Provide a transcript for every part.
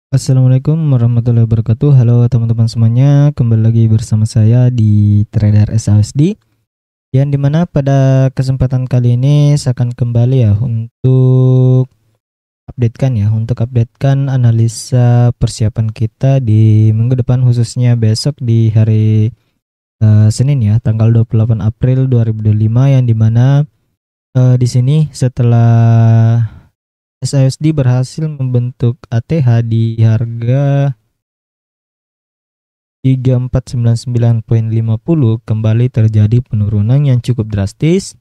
Assalamualaikum warahmatullahi wabarakatuh. Halo teman-teman semuanya, kembali lagi bersama saya di Trader SAUSD. Yang dimana pada kesempatan kali ini saya akan kembali ya untuk updatekan analisa persiapan kita di minggu depan, khususnya besok di hari Senin ya, tanggal 28 April 2025, yang dimana di sini setelah SAUSD berhasil membentuk ATH di harga 3499.50, kembali terjadi penurunan yang cukup drastis,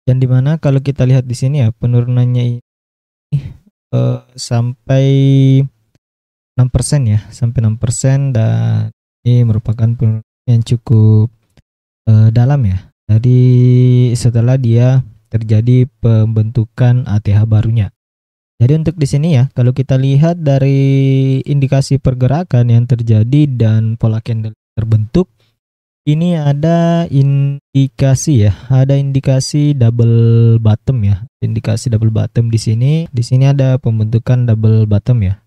yang dimana kalau kita lihat di sini ya, penurunannya ini sampai 6% ya, sampai 6%, dan ini merupakan penurunan yang cukup dalam ya. Jadi setelah dia terjadi pembentukan ATH barunya. Jadi untuk di sini ya, kalau kita lihat dari indikasi pergerakan yang terjadi dan pola candle terbentuk, ini ada indikasi ya, ada indikasi double bottom ya, indikasi double bottom di sini. Di sini ada pembentukan double bottom ya.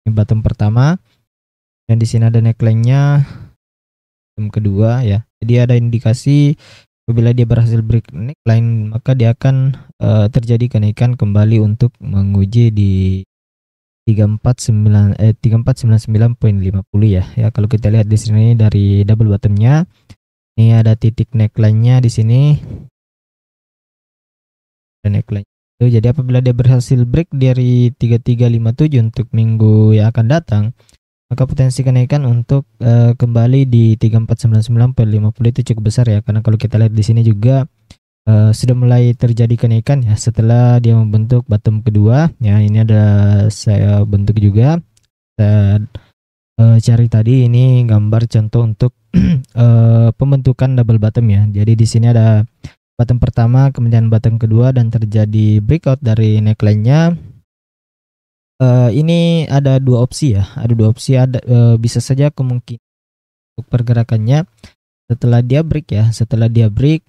Ini bottom pertama, dan di sini ada neckline-nya, bottom kedua ya. Jadi ada indikasi apabila dia berhasil break neckline, maka dia akan terjadi kenaikan kembali untuk menguji di 3499.50 ya. Ya, kalau kita lihat di sini dari double bottomnya, ini ada titik neckline-nya di sini. Dan neckline itu, jadi apabila dia berhasil break dari 3357 untuk minggu yang akan datang, maka potensi kenaikan untuk kembali di 3499.50 itu cukup besar ya, karena kalau kita lihat di sini juga sudah mulai terjadi kenaikan ya setelah dia membentuk bottom kedua ya. Ini ada saya bentuk juga, saya cari tadi, ini gambar contoh untuk pembentukan double bottom ya. Jadi di sini ada bottom pertama, kemudian bottom kedua, dan terjadi breakout dari neckline-nya. Ini ada dua opsi ya, ada bisa saja kemungkinan untuk pergerakannya setelah dia break ya. Setelah dia break,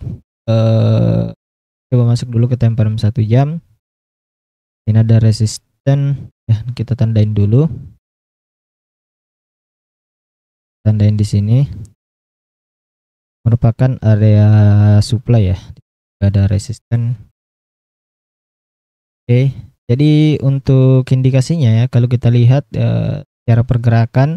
coba masuk dulu ke time frame 1 jam. Ini ada resisten ya, kita tandain dulu, tandain di sini merupakan area supply ya, ada resisten. Oke, jadi untuk indikasinya ya, kalau kita lihat cara pergerakan,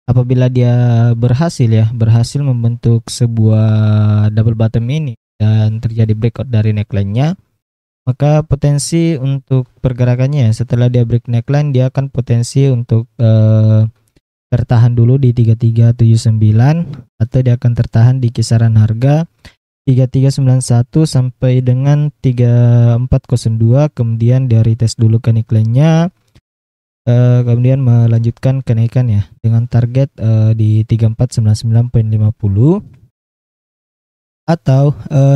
apabila dia berhasil membentuk sebuah double bottom ini dan terjadi breakout dari neckline-nya, maka potensi untuk pergerakannya setelah dia break neckline, dia akan potensi untuk tertahan dulu di 3379, atau dia akan tertahan di kisaran harga 3391 sampai dengan 3402, kemudian dari tes dulu ke neckline-nya, kemudian melanjutkan kenaikan ya dengan target di 3499.50. Atau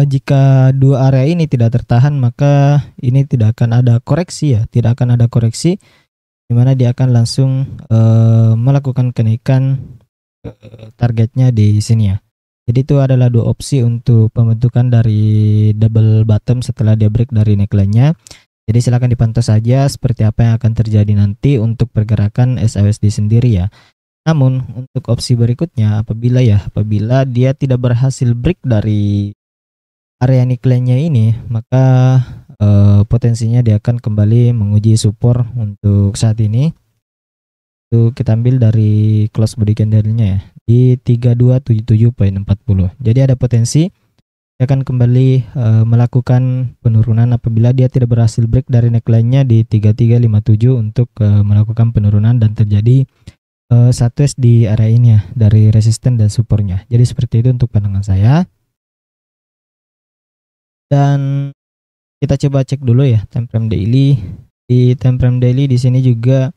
jika dua area ini tidak tertahan, maka ini tidak akan ada koreksi ya, tidak akan ada koreksi, dimana dia akan langsung melakukan kenaikan targetnya di sini ya. Jadi itu adalah dua opsi untuk pembentukan dari double bottom setelah dia break dari neckline-nya. Jadi silakan dipantau saja seperti apa yang akan terjadi nanti untuk pergerakan SAUSD sendiri ya. Namun untuk opsi berikutnya, apabila dia tidak berhasil break dari area neckline-nya ini, maka potensinya dia akan kembali menguji support untuk saat ini. Itu kita ambil dari close body candle-nya ya, di 3277.40. Jadi ada potensi dia akan kembali melakukan penurunan apabila dia tidak berhasil break dari neckline-nya di 3357 untuk melakukan penurunan dan terjadi satu S di area ini ya, dari resisten dan supportnya. Jadi seperti itu untuk pandangan saya. Dan kita coba cek dulu ya time frame daily. Di time frame daily di sini juga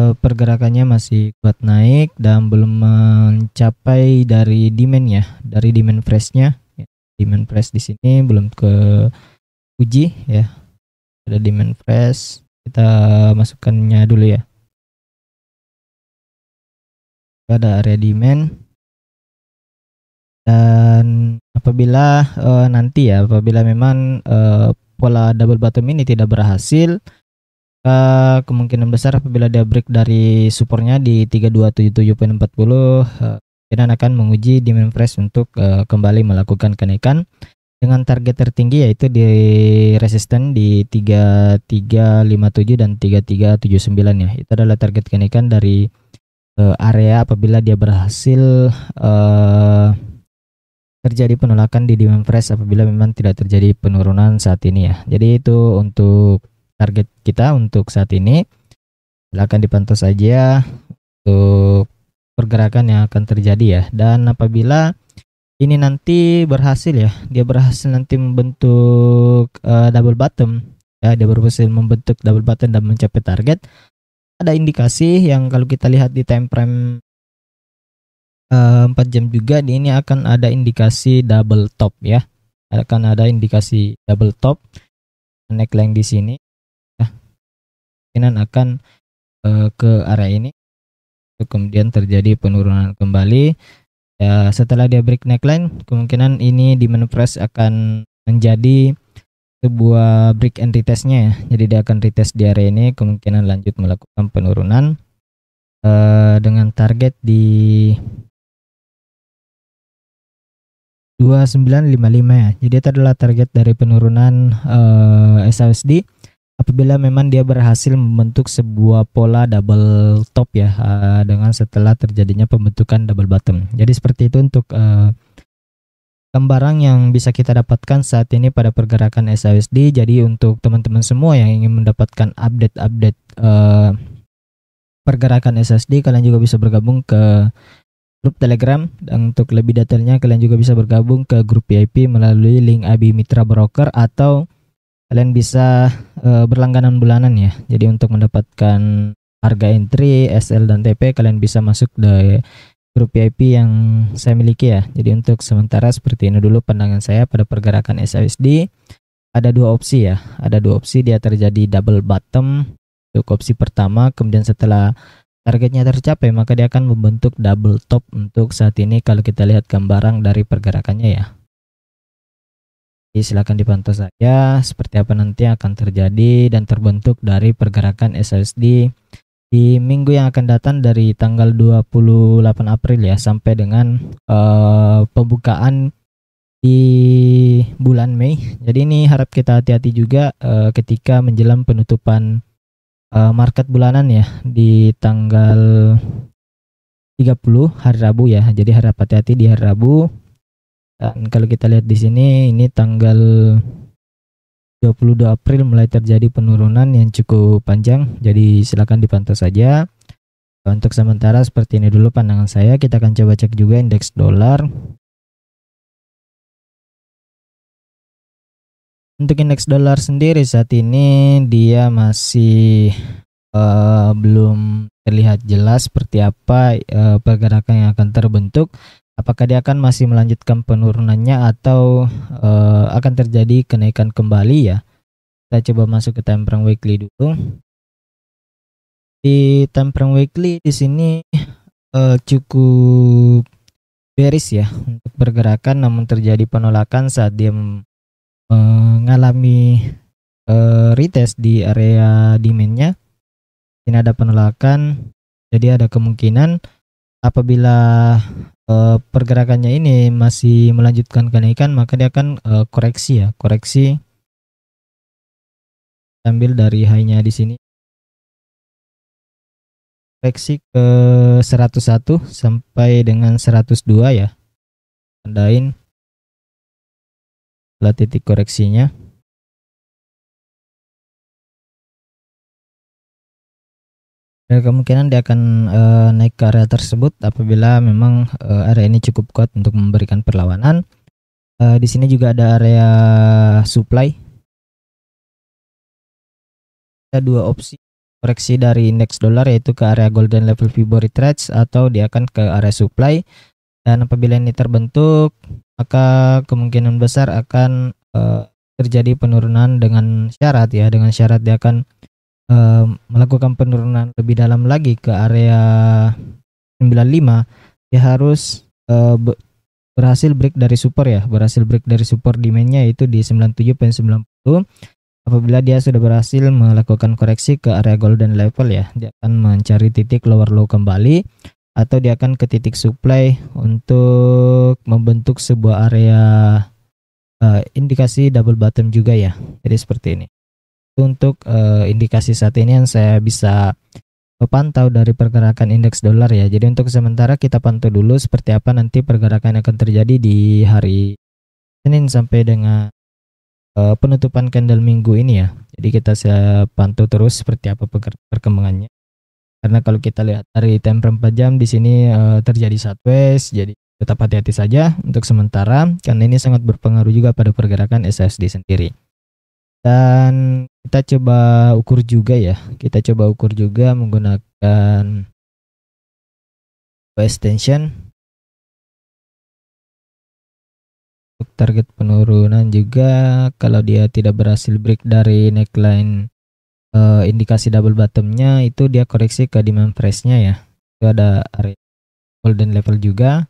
pergerakannya masih kuat naik dan belum mencapai dari demand ya, dari demand fresh-nya. Demand fresh di sini belum ke uji ya. Ada demand fresh, kita masukkannya dulu ya. Ada area demand, dan apabila nanti ya, apabila memang pola double bottom ini tidak berhasil, kemungkinan besar apabila dia break dari supportnya di 3277.40, kemungkinan akan menguji demand fresh untuk kembali melakukan kenaikan dengan target tertinggi yaitu di resisten di 3357 dan 3379 ya. Itu adalah target kenaikan dari area apabila dia berhasil terjadi penolakan di demand fresh apabila memang tidak terjadi penurunan saat ini ya. Jadi itu untuk target kita untuk saat ini. Silahkan dipantau saja untuk pergerakan yang akan terjadi ya. Dan apabila ini nanti berhasil ya, dia berhasil nanti membentuk double bottom ya, dia berhasil membentuk double bottom dan mencapai target. Ada indikasi yang kalau kita lihat di time frame 4 jam juga ini akan ada indikasi double top ya. Akan ada indikasi double top neckline di sini ya. Kemungkinan akan ke area ini kemudian terjadi penurunan kembali ya. Setelah dia break neckline, kemungkinan ini demand fresh akan menjadi sebuah break and retestnya ya. Jadi dia akan retest di area ini, kemungkinan lanjut melakukan penurunan dengan target di 2955 ya. Jadi itu adalah target dari penurunan SASD apabila memang dia berhasil membentuk sebuah pola double top ya, dengan setelah terjadinya pembentukan double bottom. Jadi seperti itu untuk gambaran yang bisa kita dapatkan saat ini pada pergerakan SASD. Jadi untuk teman-teman semua yang ingin mendapatkan update pergerakan SASD, kalian juga bisa bergabung ke grup Telegram, dan untuk lebih detailnya kalian juga bisa bergabung ke grup VIP melalui link AB Mitra Broker, atau kalian bisa berlangganan bulanan ya. Jadi untuk mendapatkan harga entry, SL dan TP, kalian bisa masuk di grup VIP yang saya miliki ya. Jadi untuk sementara seperti ini dulu pandangan saya pada pergerakan SASD. Ada dua opsi ya, ada dua opsi dia terjadi double bottom untuk opsi pertama, kemudian setelah targetnya tercapai maka dia akan membentuk double top untuk saat ini kalau kita lihat gambaran dari pergerakannya ya. Jadi silakan dipantau saja seperti apa nanti akan terjadi dan terbentuk dari pergerakan SASD di minggu yang akan datang dari tanggal 28 April ya sampai dengan pembukaan di bulan Mei. Jadi ini harap kita hati-hati juga ketika menjelang penutupan market bulanan ya di tanggal 30 hari Rabu ya. Jadi harap hati-hati di hari Rabu. Dan kalau kita lihat di sini ini tanggal 22 April mulai terjadi penurunan yang cukup panjang. Jadi silakan dipantau saja. Untuk sementara seperti ini dulu pandangan saya. Kita akan coba cek juga indeks dolar. Untuk indeks dolar sendiri saat ini dia masih belum terlihat jelas seperti apa pergerakan yang akan terbentuk. Apakah dia akan masih melanjutkan penurunannya atau akan terjadi kenaikan kembali ya. Kita coba masuk ke time frame weekly dulu. Di time frame weekly di sini cukup bearish ya untuk pergerakan, namun terjadi penolakan saat dia mengalami retest di area demandnya. Ini ada penolakan, jadi ada kemungkinan apabila pergerakannya ini masih melanjutkan kenaikan maka dia akan koreksi ya, koreksi ambil dari high-nya di sini, koreksi ke 101 sampai dengan 102 ya, tandain lah titik koreksinya. Ada kemungkinan dia akan naik ke area tersebut apabila memang area ini cukup kuat untuk memberikan perlawanan. Di sini juga ada area supply. Ada dua opsi koreksi dari indeks dolar, yaitu ke area golden level Fibonacci retrace atau dia akan ke area supply. Dan apabila ini terbentuk maka kemungkinan besar akan terjadi penurunan dengan syarat ya, dengan syarat dia akan melakukan penurunan lebih dalam lagi ke area 95. Dia harus berhasil break dari support ya, berhasil break dari support demandnya itu di 97.90. Apabila dia sudah berhasil melakukan koreksi ke area golden level ya, dia akan mencari titik lower low kembali, atau dia akan ke titik supply untuk membentuk sebuah area indikasi double bottom juga ya. Jadi seperti ini. Untuk indikasi saat ini yang saya bisa pantau dari pergerakan indeks dolar ya. Jadi untuk sementara kita pantau dulu seperti apa nanti pergerakan yang akan terjadi di hari Senin sampai dengan penutupan candle minggu ini ya. Jadi kita pantau terus seperti apa perkembangannya. Karena kalau kita lihat dari time frame 4 jam di sini terjadi sideways, jadi tetap hati-hati saja untuk sementara karena ini sangat berpengaruh juga pada pergerakan SHSD sendiri. Dan kita coba ukur juga ya. Kita coba ukur juga menggunakan extension. Untuk target penurunan juga kalau dia tidak berhasil break dari neckline indikasi double bottomnya, itu dia koreksi ke demand price-nya ya. Itu ada area golden level juga.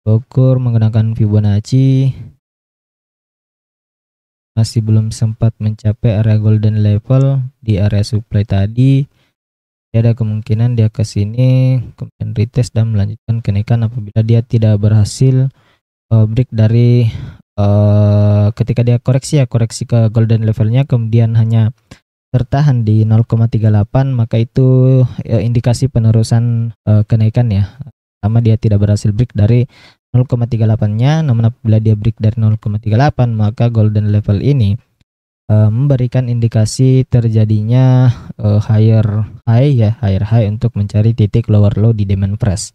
Ukur menggunakan Fibonacci, masih belum sempat mencapai area golden level di area supply tadi. Ada kemungkinan dia ke sini kemudian retest dan melanjutkan kenaikan apabila dia tidak berhasil break dari ketika dia koreksi ke golden levelnya kemudian hanya tertahan di 0,38, maka itu indikasi penerusan kenaikan ya. Sama dia tidak berhasil break dari 0,38-nya, namun apabila dia break dari 0,38 maka golden level ini memberikan indikasi terjadinya higher high untuk mencari titik lower low di demand price.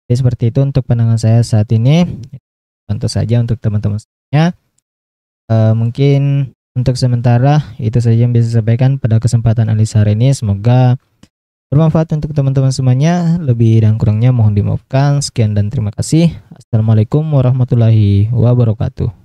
Jadi seperti itu untuk pandangan saya saat ini. Tentu saja untuk teman-teman semuanya. Mungkin untuk sementara itu saja yang bisa saya sampaikan pada kesempatan analisa hari ini. Semoga bermanfaat untuk teman-teman semuanya. Lebih dan kurangnya mohon dimaafkan. Sekian dan terima kasih. Assalamualaikum warahmatullahi wabarakatuh.